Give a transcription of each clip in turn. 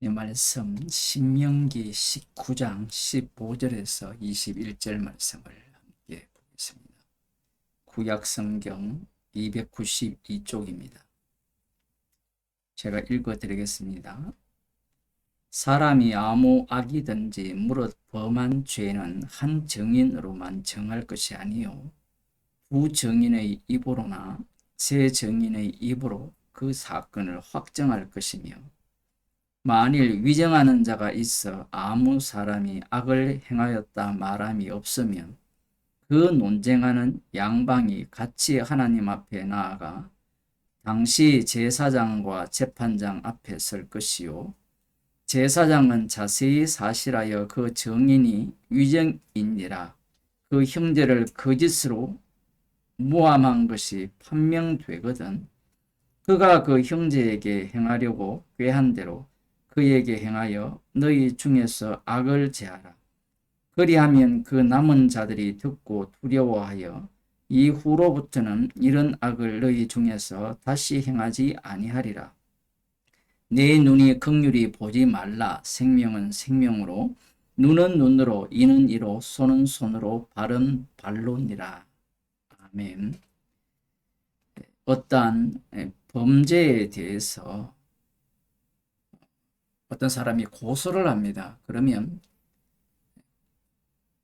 이 말씀 신명기 19장 15절에서 21절 말씀을 함께 보겠습니다. 구약성경 292쪽입니다. 제가 읽어드리겠습니다. 사람이 아무 악이든지 무릇 범한 죄는 한 증인으로만 정할 것이 아니요 두 증인의 입으로나 세 증인의 입으로 그 사건을 확정할 것이며, 만일 위정하는 자가 있어 아무 사람이 악을 행하였다 말함이 없으면 그 논쟁하는 양방이 같이 하나님 앞에 나아가 당시 제사장과 재판장 앞에 설 것이요, 제사장은 자세히 사실하여 그 증인이 위정인이라 그 형제를 거짓으로 모함한 것이 판명되거든 그가 그 형제에게 행하려고 꾀한 대로 그에게 행하여 너희 중에서 악을 제하라. 그리하면 그 남은 자들이 듣고 두려워하여 이후로부터는 이런 악을 너희 중에서 다시 행하지 아니하리라. 내 눈이 긍휼히 보지 말라. 생명은 생명으로, 눈은 눈으로, 이는 이로, 손은 손으로, 발은 발로니라. 아멘. 어떠한 범죄에 대해서 어떤 사람이 고소를 합니다. 그러면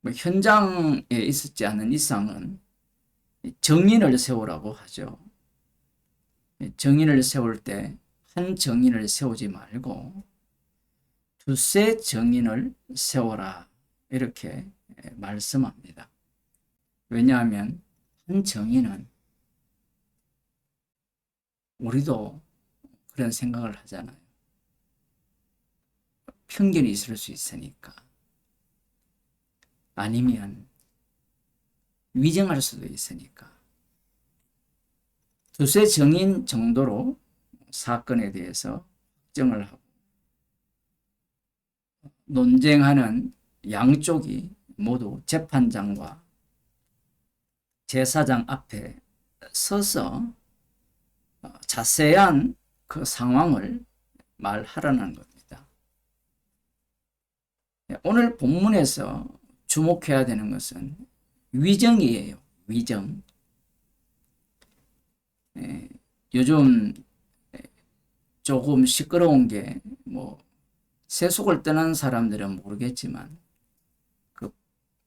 현장에 있었지 않은 이상은 증인을 세우라고 하죠. 증인을 세울 때 한 증인을 세우지 말고 두세 증인을 세워라, 이렇게 말씀합니다. 왜냐하면 한 증인은, 우리도 그런 생각을 하잖아요. 편견이 있을 수 있으니까. 아니면 위정할 수도 있으니까. 두세 증인 정도로 사건에 대해서 확정을 하고, 논쟁하는 양쪽이 모두 재판장과 제사장 앞에 서서 자세한 그 상황을 말하라는 겁니다. 오늘 본문에서 주목해야 되는 것은 위정이에요. 위정. 요즘 조금 시끄러운 게, 세속을 떠난 사람들은 모르겠지만, 그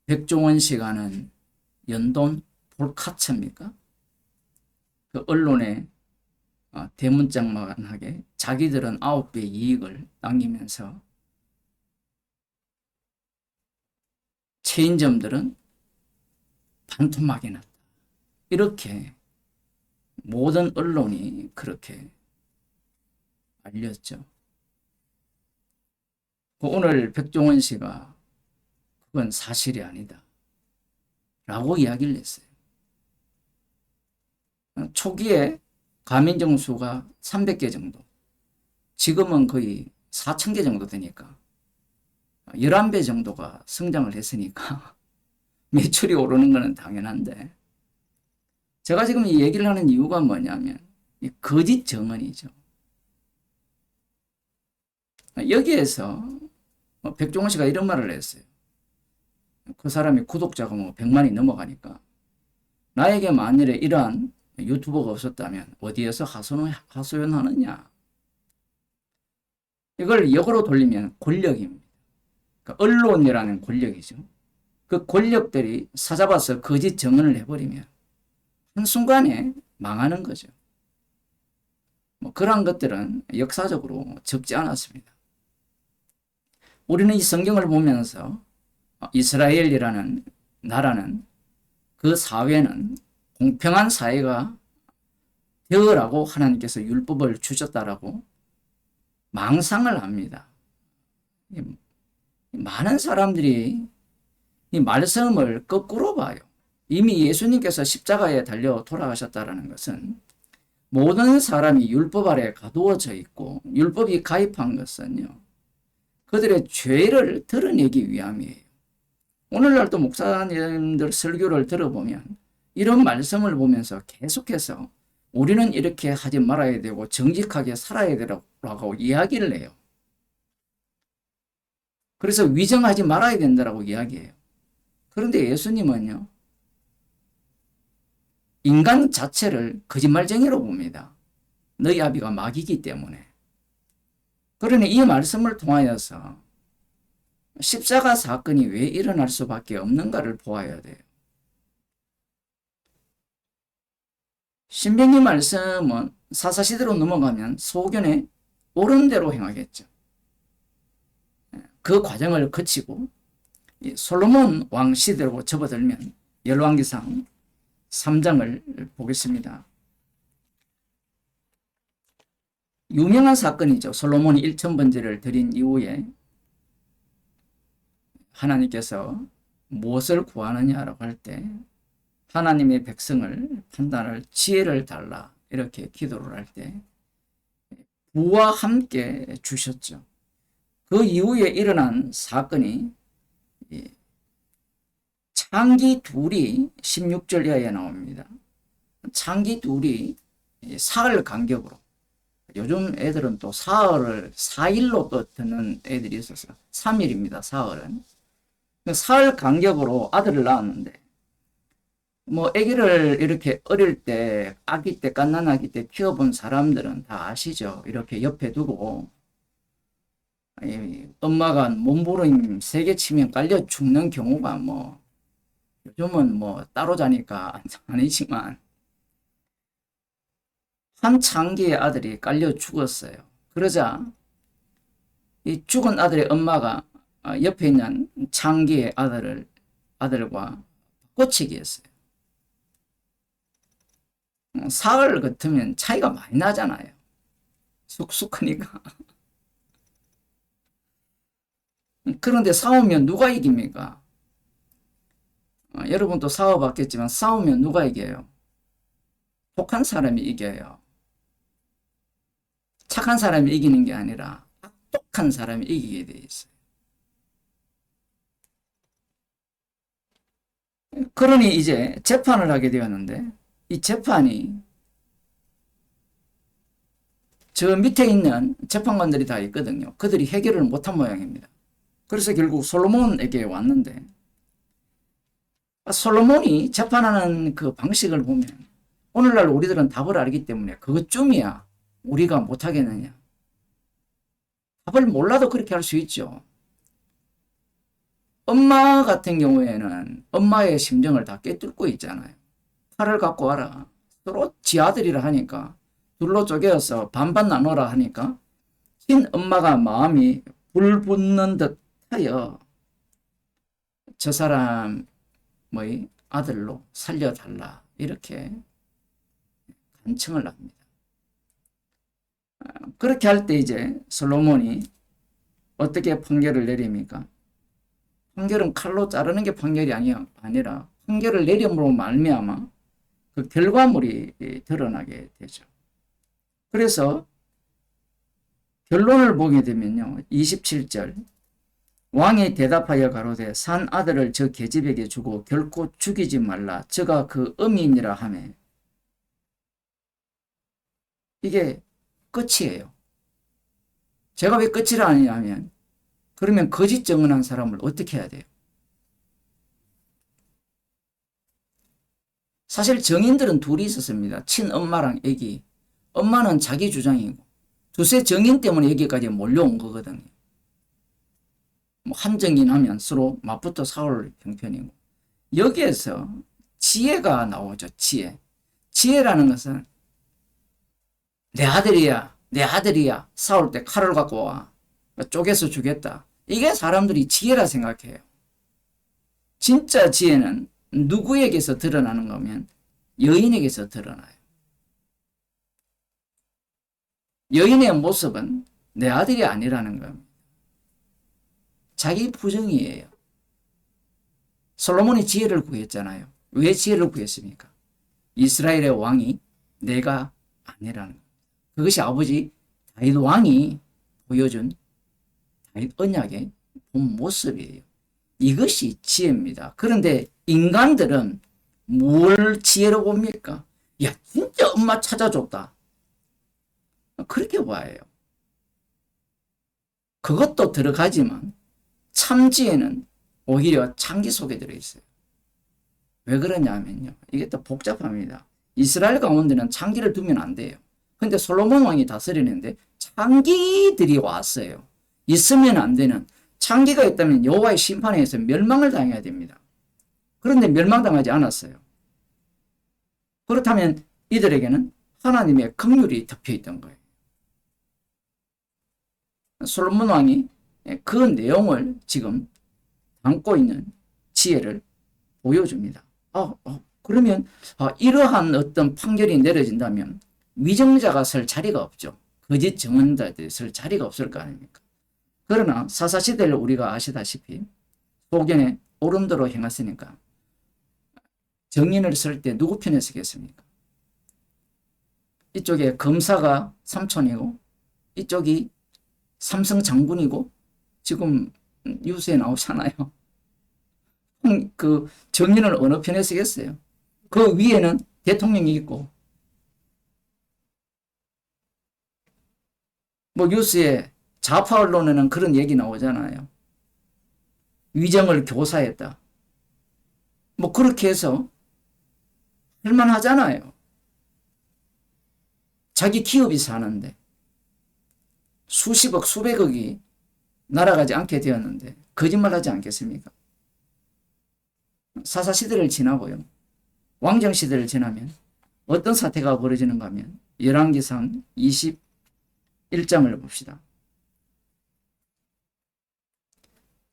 백종원 씨가 하는 연돈 볼카츠입니까? 그 언론에 대문짝만하게 자기들은 9배 이익을 남기면서 체인점들은 반토막이 났다, 이렇게 모든 언론이 그렇게 알렸죠. 오늘 백종원 씨가 그건 사실이 아니다 라고 이야기를 했어요. 초기에 가맹점 수가 300개 정도, 지금은 거의 4,000개 정도 되니까 11배 정도가 성장을 했으니까 매출이 오르는 것은 당연한데, 제가 지금 이 얘기를 하는 이유가 뭐냐면 이 거짓 증언이죠. 여기에서 백종원 씨가 이런 말을 했어요. 그 사람이 구독자가 100만이 넘어가니까, 나에게 만일에 이러한 유튜버가 없었다면 어디에서 하소연하느냐. 이걸 역으로 돌리면 권력입니다. 그러니까 언론이라는 권력이죠. 그 권력들이 사잡아서 거짓 증언을 해버리면 한순간에 망하는 거죠. 그러한 것들은 역사적으로 적지 않았습니다. 우리는 이 성경을 보면서 이스라엘이라는 나라는, 그 사회는 공평한 사회가 되어라고 하나님께서 율법을 주셨다라고 망상을 합니다. 많은 사람들이 이 말씀을 거꾸로 봐요. 이미 예수님께서 십자가에 달려 돌아가셨다는 것은 모든 사람이 율법 아래 가두어져 있고, 율법이 가입한 것은요, 그들의 죄를 드러내기 위함이에요. 오늘날도 목사님들 설교를 들어보면 이런 말씀을 보면서 계속해서 우리는 이렇게 하지 말아야 되고 정직하게 살아야 되라고 이야기를 해요. 그래서 위정하지 말아야 된다라고 이야기해요. 그런데 예수님은요, 인간 자체를 거짓말쟁이로 봅니다. 너희 아비가 마귀이기 때문에. 그러니 이 말씀을 통하여서 십자가 사건이 왜 일어날 수밖에 없는가를 보아야 돼요. 신명기 말씀은 사사시대로 넘어가면 소견에 옳은 대로 행하겠죠. 그 과정을 거치고 솔로몬 왕 시대로 접어들면 열왕기상 3장을 보겠습니다. 유명한 사건이죠. 솔로몬이 1000번제를 드린 이후에 하나님께서 무엇을 구하느냐라고 할 때 하나님의 백성을 판단할 지혜를 달라 이렇게 기도를 할 때 부와 함께 주셨죠. 그 이후에 일어난 사건이 창기 둘이 16절 이하에 나옵니다. 창기 둘이 사흘 간격으로, 요즘 애들은 또 사흘을 4일로 또 듣는 애들이 있어서 3일입니다. 사흘은. 사흘 간격으로 아들을 낳았는데, 뭐 아기를 이렇게 어릴 때, 아기 때, 갓난아기 때 키워본 사람들은 다 아시죠. 이렇게 옆에 두고 엄마가 몸부림 세게 치면 깔려 죽는 경우가 뭐 요즘은 뭐 따로 자니까 아니지만 한 창기의 아들이 깔려 죽었어요. 그러자 이 죽은 아들의 엄마가 옆에 있는 창기의 아들과 꼬치기 했어요. 사흘 같으면 차이가 많이 나잖아요. 쑥쑥 크니까. 그런데 싸우면 누가 이깁니까? 여러분도 싸워봤겠지만 싸우면 누가 이겨요? 독한 사람이 이겨요. 착한 사람이 이기는 게 아니라 악독한 사람이 이기게 돼 있어요. 그러니 이제 재판을 하게 되었는데 이 재판이 저 밑에 있는 재판관들이 다 있거든요. 그들이 해결을 못한 모양입니다. 그래서 결국 솔로몬에게 왔는데 솔로몬이 재판하는 그 방식을 보면 오늘날 우리들은 답을 알기 때문에 그것쯤이야 우리가 못하겠느냐. 답을 몰라도 그렇게 할 수 있죠. 엄마 같은 경우에는 엄마의 심정을 다 꿰뚫고 있잖아요. 칼을 갖고 와라. 서로 지 아들이라 하니까 둘로 쪼개어서 반반 나눠라 하니까 친엄마가 마음이 불붙는 듯 하여 저 사람의 아들로 살려달라 이렇게 간청을 합니다. 그렇게 할 때 이제 솔로몬이 어떻게 판결을 내립니까? 판결은 칼로 자르는 게 판결이 아니라 판결을 내림으로 말미암아 그 결과물이 드러나게 되죠. 그래서 결론을 보게 되면요. 27절 왕이 대답하여 가로되 산 아들을 저 계집에게 주고 결코 죽이지 말라. 저가 그 어미니라 하매 이게 끝이에요. 제가 왜 끝이라 하냐면 그러면 거짓 증언한 사람을 어떻게 해야 돼요? 사실 증인들은 둘이 있었습니다. 친엄마랑 애기. 엄마는 자기 주장이고 두세 증인 때문에 여기까지 몰려온 거거든요. 한 증인 하면 서로 맞붙어 싸울 형편이고 여기에서 지혜가 나오죠. 지혜라는 것은 내 아들이야 내 아들이야 싸울 때 칼을 갖고 와 쪼개서 주겠다. 이게 사람들이 지혜라 생각해요. 진짜 지혜는 누구에게서 드러나는 거면 여인에게서 드러나요. 여인의 모습은 내 아들이 아니라는 겁니다. 자기 부정이에요. 솔로몬이 지혜를 구했잖아요. 왜 지혜를 구했습니까? 이스라엘의 왕이 내가 아니라는 겁니다. 그것이 아버지 다윗 왕이 보여준 다윗 언약의 본 모습이에요. 이것이 지혜입니다. 그런데 인간들은 뭘 지혜로 봅니까? 야, 진짜 엄마 찾아줬다. 그렇게 봐요. 그것도 들어가지만 참지에는 오히려 창기 속에 들어있어요. 왜 그러냐면요. 이게 또 복잡합니다. 이스라엘 가운데는 창기를 두면 안 돼요. 근데 솔로몬 왕이 다스리는데 창기들이 왔어요. 있으면 안 되는. 창기가 있다면 여호와의 심판에 의해서 멸망을 당해야 됩니다. 그런데 멸망당하지 않았어요. 그렇다면 이들에게는 하나님의 긍휼이 덮여 있던 거예요. 솔로몬 왕이 그 내용을 지금 담고 있는 지혜를 보여줍니다. 그러면 이러한 어떤 판결이 내려진다면 위정자가 설 자리가 없죠. 거짓 증언자들이 설 자리가 없을 거 아닙니까? 그러나 사사시대를 우리가 아시다시피 소견에 옳은 대로 행했으니까 정인을 쓸 때 누구 편에 서겠습니까? 이쪽에 검사가 삼촌이고 이쪽이 삼성 장군이고 지금 뉴스에 나오잖아요. 그 정인을 어느 편에 서겠어요? 그 위에는 대통령이 있고 뭐 뉴스에 좌파 언론에는 그런 얘기 나오잖아요. 위정을 교사했다. 뭐 그렇게 해서 할만하잖아요. 자기 기업이 사는데 수십억 수백억이 날아가지 않게 되었는데 거짓말하지 않겠습니까? 사사시대를 지나고요. 왕정시대를 지나면 어떤 사태가 벌어지는가 하면 열왕기상 21장을 봅시다.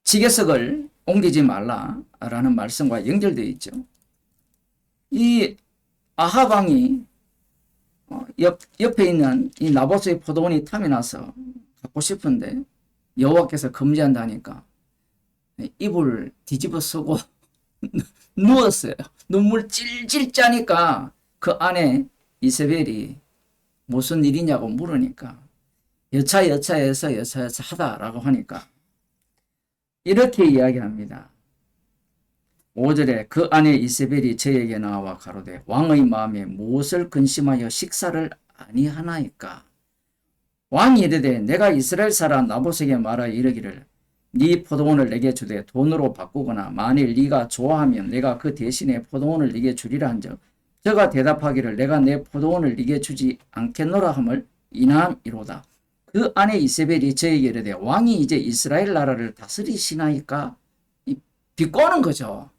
지게석을 옮기지 말라라는 말씀과 연결되어 있죠. 이 아합 왕이 옆에 있는 이 나봇의 포도원이 탐이 나서 갖고 싶은데 여호와께서 금지한다니까 이불 뒤집어 쓰고 누웠어요. 눈물 찔찔 짜니까 그 안에 이세벨이 무슨 일이냐고 물으니까 여차여차해서 하다라고 하니까 이렇게 이야기합니다. 5절에 그 안에 이세벨이 저에게 나와 가로되 왕의 마음에 무엇을 근심하여 식사를 아니하나이까. 왕이 이르되 내가 이스라엘 사람 나봇에게 말하여 이르기를 네 포도원을 내게 주되 돈으로 바꾸거나 만일 네가 좋아하면 내가 그 대신에 포도원을 네게 주리라 한즉 저가 대답하기를 내가 내 포도원을 네게 주지 않겠노라 함을 이남이로다. 그 안에 이세벨이 저에게 이르되 왕이 이제 이스라엘 나라를 다스리시나이까. 비꼬는 거죠.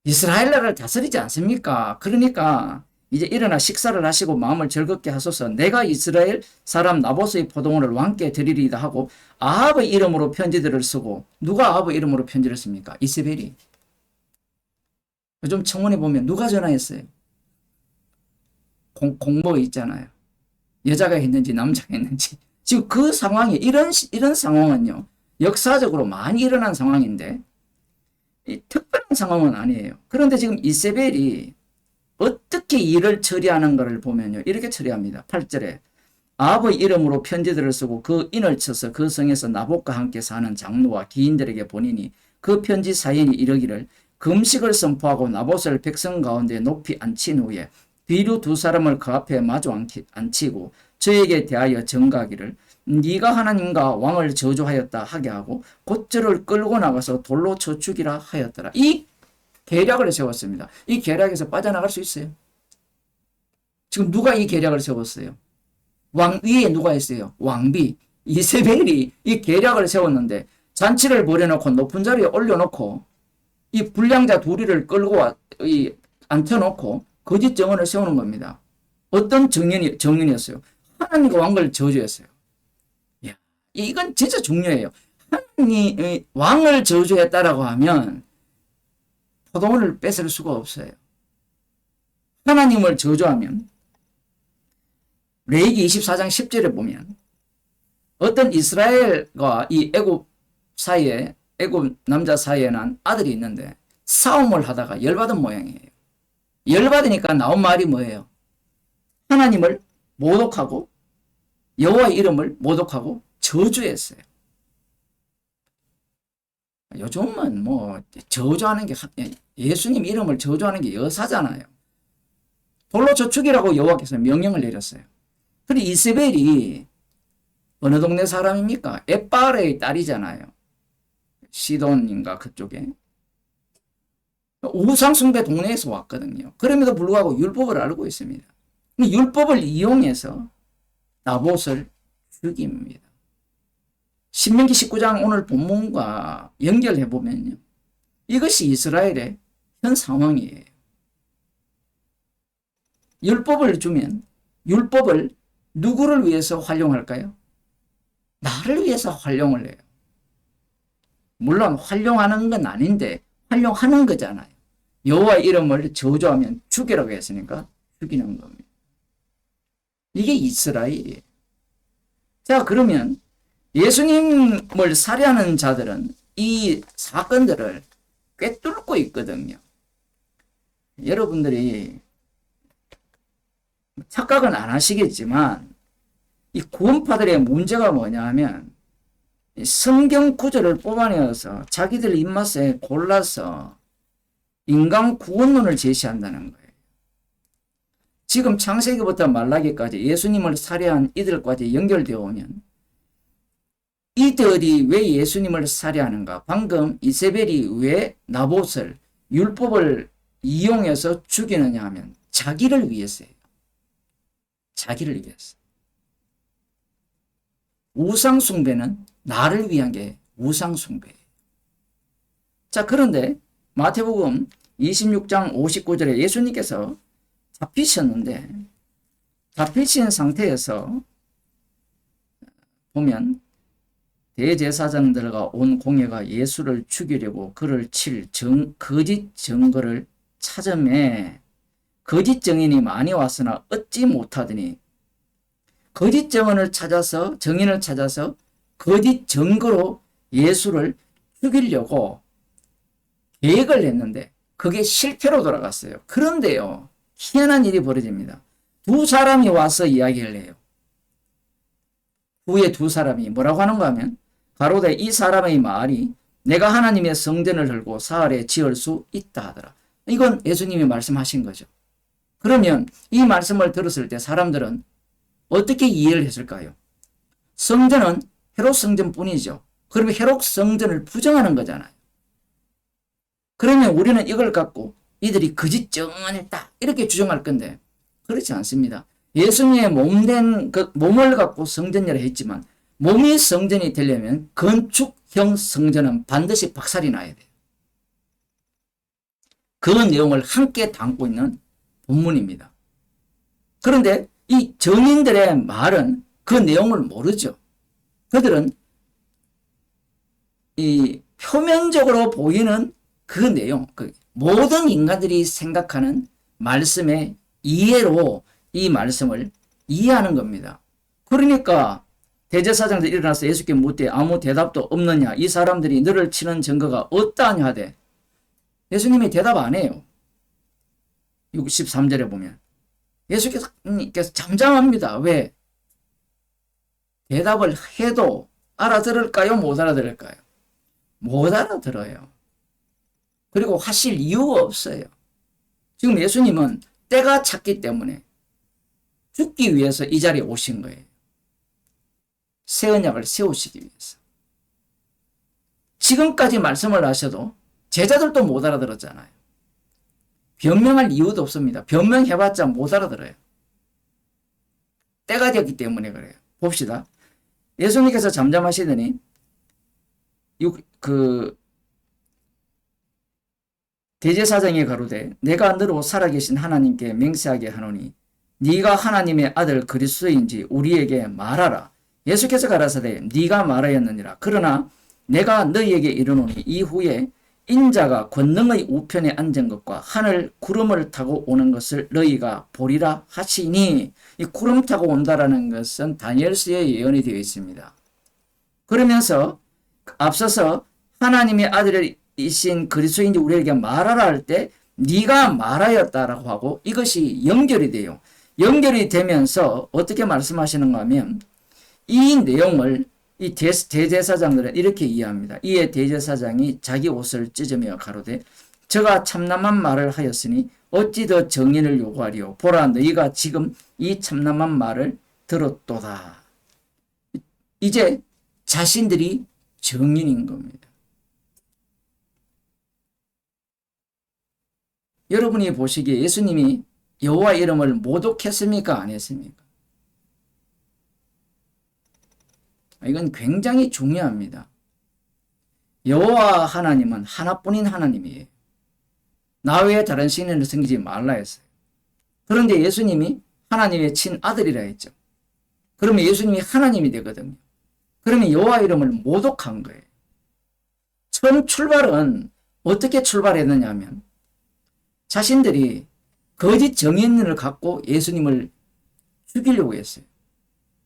이스라엘 나라를 다스리지 않습니까? 그러니까 이제 일어나 식사를 하시고 마음을 즐겁게 하소서. 내가 이스라엘 사람 나봇의 포도원을 왕께 드리리다 하고 아합의 이름으로 편지들을 쓰고 누가 아합의 이름으로 편지를 씁니까? 이세벨이. 요즘 청원에 보면 누가 전화했어요? 공모 있잖아요. 여자가 했는지 남자가 했는지. 지금 그 상황이 이런 상황은요. 역사적으로 많이 일어난 상황인데 특별한 상황은 아니에요. 그런데 지금 이세벨이 어떻게 일을 처리하는 것을 보면요. 이렇게 처리합니다. 8절에 아합의 이름으로 편지들을 쓰고 그 인을 쳐서 그 성에서 나봇과 함께 사는 장로와 기인들에게 보내니 그 편지 사연이 이르기를 금식을 선포하고 나봇을 백성 가운데 높이 앉힌 후에 비류 두 사람을 그 앞에 마주 앉히고 저에게 대하여 전가하기를 네가 하나님과 왕을 저주하였다 하게 하고 곧 저를 끌고 나가서 돌로 쳐 죽이라 하였더라. 이 계략을 세웠습니다. 이 계략에서 빠져나갈 수 있어요? 지금 누가 이 계략을 세웠어요? 왕 위에 누가 있어요? 왕비 이세벨이 이 계략을 세웠는데 잔치를 벌여놓고 높은 자리에 올려놓고 이 불량자 둘이를 끌고 앉혀놓고 거짓 정언을 세우는 겁니다. 어떤 정연이었어요? 하나님과 왕을 저주했어요. 이야, 이건 진짜 중요해요. 하나님이 왕을 저주했다라고 하면 포도원을 뺏을 수가 없어요. 하나님을 저주하면 레위기 24장 10절에 보면 어떤 이스라엘과 이 애굽 사이에 애굽 남자 사이에 난 아들이 있는데 싸움을 하다가 열받은 모양이에요. 열받으니까 나온 말이 뭐예요? 하나님을 모독하고 여호와의 이름을 모독하고 저주했어요. 요즘은 뭐 저주하는 게 예수님 이름을 저주하는 게 여사잖아요. 돌로 쳐 죽이라고 여호와께서 명령을 내렸어요. 그런데 이세벨이 어느 동네 사람입니까? 엣바알의 딸이잖아요. 시돈인가 그쪽에 우상숭배 동네에서 왔거든요. 그럼에도 불구하고 율법을 알고 있습니다. 율법을 이용해서 나봇을 죽입니다. 신명기 19장 오늘 본문과 연결해 보면요. 이것이 이스라엘의 현 상황이에요. 율법을 주면 율법을 누구를 위해서 활용할까요? 나를 위해서 활용을 해요. 물론 활용하는 건 아닌데 활용하는 거잖아요. 여호와 이름을 저주하면 죽이라고 했으니까 죽이는 겁니다. 이게 이스라엘이에요. 자, 그러면 예수님을 살해하는 자들은 이 사건들을 꿰뚫고 있거든요. 여러분들이 착각은 안 하시겠지만 이 구원파들의 문제가 뭐냐 하면 성경 구절을 뽑아내어서 자기들 입맛에 골라서 인간 구원론을 제시한다는 거예요. 지금 창세기부터 말라기까지 예수님을 살해한 이들까지 연결되어 오면 이들이 왜 예수님을 살해하는가? 방금 이세벨이 왜 나봇을 율법을 이용해서 죽이느냐 하면 자기를 위해서예요. 자기를 위해서. 우상숭배는 나를 위한 게 우상숭배예요. 자, 그런데 마태복음 26장 59절에 예수님께서 잡히셨는데 잡히신 상태에서 보면 대제사장들과 온 공회가 예수를 죽이려고 그를 칠 거짓 증거를 찾음에 거짓 증인이 많이 왔으나 얻지 못하더니 거짓 증인을 찾아서 거짓 증거로 예수를 죽이려고 계획을 했는데 그게 실패로 돌아갔어요. 그런데요, 희한한 일이 벌어집니다. 두 사람이 와서 이야기를 해요. 후에 두 사람이 뭐라고 하는가 하면 가로되 이 사람의 말이 내가 하나님의 성전을 들고 사흘에 지을 수 있다 하더라. 이건 예수님이 말씀하신 거죠. 그러면 이 말씀을 들었을 때 사람들은 어떻게 이해를 했을까요? 성전은 헤롯 성전뿐이죠. 그러면 헤롯 성전을 부정하는 거잖아요. 그러면 우리는 이걸 갖고 이들이 거짓 증언했다 이렇게 주장할 건데 그렇지 않습니다. 예수님의 몸된 그 몸을 갖고 성전이라 했지만 몸이 성전이 되려면 건축형 성전은 반드시 박살이 나야 돼요. 그 내용을 함께 담고 있는 본문입니다. 그런데 이 증인들의 말은 그 내용을 모르죠. 그들은 이 표면적으로 보이는 그 내용, 모든 인간들이 생각하는 말씀의 이해로 이 말씀을 이해하는 겁니다. 그러니까 대제사장들이 일어나서 예수께 묻되 아무 대답도 없느냐, 이 사람들이 너를 치는 증거가 없다냐 하되 예수님이 대답 안 해요. 63절에 보면 예수께서 잠잠합니다. 왜? 대답을 해도 알아들을까요? 못 알아들을까요? 못 알아들어요. 그리고 하실 이유가 없어요. 지금 예수님은 때가 찼기 때문에 죽기 위해서 이 자리에 오신 거예요. 새 언약을 세우시기 위해서. 지금까지 말씀을 하셔도 제자들도 못 알아들었잖아요. 변명할 이유도 없습니다. 변명해봤자 못 알아들어요. 때가 되었기 때문에 그래요. 봅시다. 예수님께서 잠잠하시더니 대제사장이 가로되 내가 너로 살아계신 하나님께 맹세하게 하노니 네가 하나님의 아들 그리스도인지 우리에게 말하라. 예수께서 가라사대 네가 말하였느니라. 그러나 내가 너희에게 이르노니 이후에 인자가 권능의 우편에 앉은 것과 하늘 구름을 타고 오는 것을 너희가 보리라 하시니, 이 구름 타고 온다라는 것은 다니엘서에 예언이 되어 있습니다. 그러면서 앞서서 하나님의 아들이신 그리스도인지 우리에게 말하라 할 때 네가 말하였다라고 하고 이것이 연결이 돼요. 연결이 되면서 어떻게 말씀하시는가 하면 이 내용을 이 대제사장들은 이렇게 이해합니다. 이에 대제사장이 자기 옷을 찢으며 가로되 저가 참남한 말을 하였으니 어찌 더 증인을 요구하리요. 보라 너희가 지금 이 참남한 말을 들었도다. 이제 자신들이 증인인 겁니다. 여러분이 보시기에 예수님이 여호와 이름을 모독했습니까? 안 했습니까? 이건 굉장히 중요합니다. 여호와 하나님은 하나뿐인 하나님이에요. 나 외에 다른 신을 섬기지 말라 했어요. 그런데 예수님이 하나님의 친아들이라 했죠. 그러면 예수님이 하나님이 되거든요. 그러면 여호와 이름을 모독한 거예요. 처음 출발은 어떻게 출발했느냐 하면 자신들이 거짓 정인을 갖고 예수님을 죽이려고 했어요.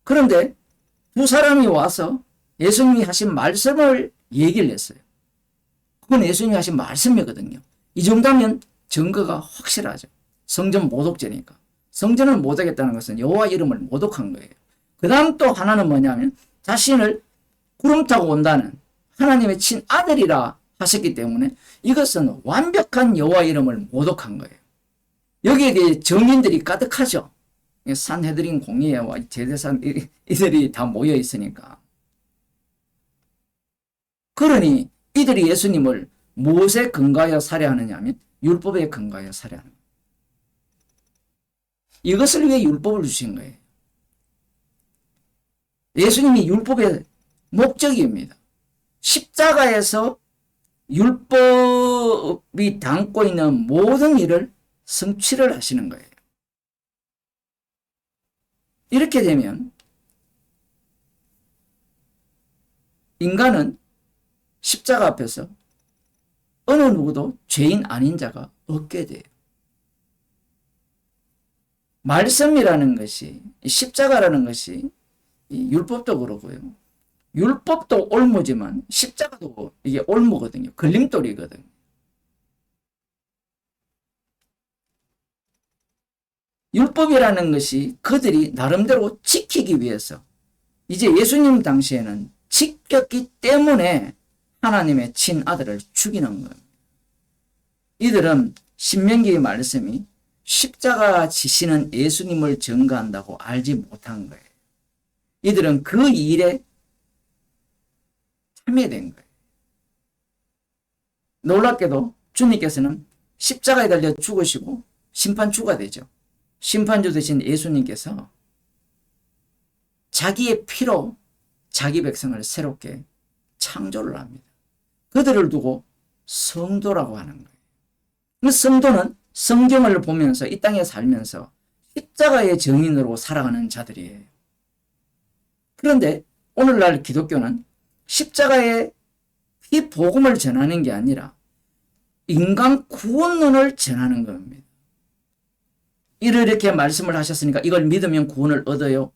그런데 두 사람이 와서 예수님이 하신 말씀을 얘기를 했어요. 그건 예수님이 하신 말씀이거든요. 이 정도면 증거가 확실하죠. 성전 모독죄니까. 성전을 모독했다는 것은 여호와 이름을 모독한 거예요. 그 다음 또 하나는 뭐냐면 자신을 구름 타고 온다는 하나님의 친아들이라 하셨기 때문에 이것은 완벽한 여호와 이름을 모독한 거예요. 여기에 대해 정인들이 가득하죠. 산헤드린 공의회와 제사장 이들이 다 모여 있으니까. 그러니 이들이 예수님을 무엇에 근거하여 살해하느냐 하면 율법에 근거하여 살해하는 거예요. 이것을 위해 율법을 주신 거예요. 예수님이 율법의 목적입니다. 십자가에서 율법이 담고 있는 모든 일을 성취를 하시는 거예요. 이렇게 되면 인간은 십자가 앞에서 어느 누구도 죄인 아닌 자가 없게 돼요. 말씀이라는 것이, 십자가라는 것이 율법도 그러고요. 율법도 올무지만 십자가도 이게 올무거든요. 걸림돌이거든요. 율법이라는 것이 그들이 나름대로 지키기 위해서 이제 예수님 당시에는 지켰기 때문에 하나님의 친아들을 죽이는 거예요. 이들은 신명기의 말씀이 십자가 지시는 예수님을 증거한다고 알지 못한 거예요. 이들은 그 일에 참여된 거예요. 놀랍게도 주님께서는 십자가에 달려 죽으시고 심판주가 되죠. 심판주 되신 예수님께서 자기의 피로 자기 백성을 새롭게 창조를 합니다. 그들을 두고 성도라고 하는 거예요. 그 성도는 성경을 보면서 이 땅에 살면서 십자가의 증인으로 살아가는 자들이에요. 그런데 오늘날 기독교는 십자가의 이 복음을 전하는 게 아니라 인간 구원론을 전하는 겁니다. 이렇게 말씀을 하셨으니까 이걸 믿으면 구원을 얻어요.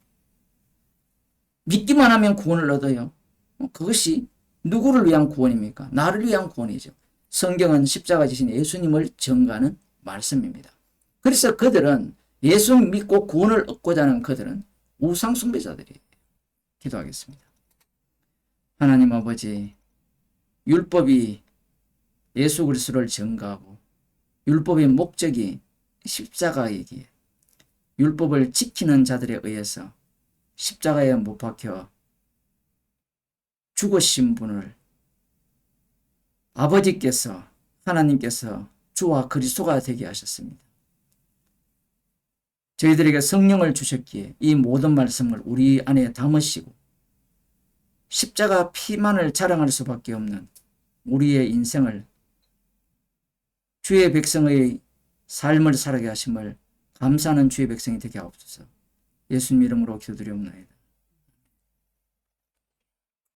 믿기만 하면 구원을 얻어요. 그것이 누구를 위한 구원입니까? 나를 위한 구원이죠. 성경은 십자가 지신 예수님을 증거하는 말씀입니다. 그래서 그들은 예수 믿고 구원을 얻고자 하는 그들은 우상 숭배자들이에요. 기도하겠습니다. 하나님 아버지, 율법이 예수 그리스도를 증거하고 율법의 목적이 십자가이기에 율법을 지키는 자들에 의해서 십자가에 못 박혀 죽으신 분을 아버지께서 하나님께서 주와 그리스도가 되게 하셨습니다. 저희들에게 성령을 주셨기에 이 모든 말씀을 우리 안에 담으시고 십자가 피만을 자랑할 수밖에 없는 우리의 인생을 주의 백성의 삶을 살아게 하심을 감사하는 주의 백성이 되게 하옵소서. 예수님 이름으로 기도드리옵나이다.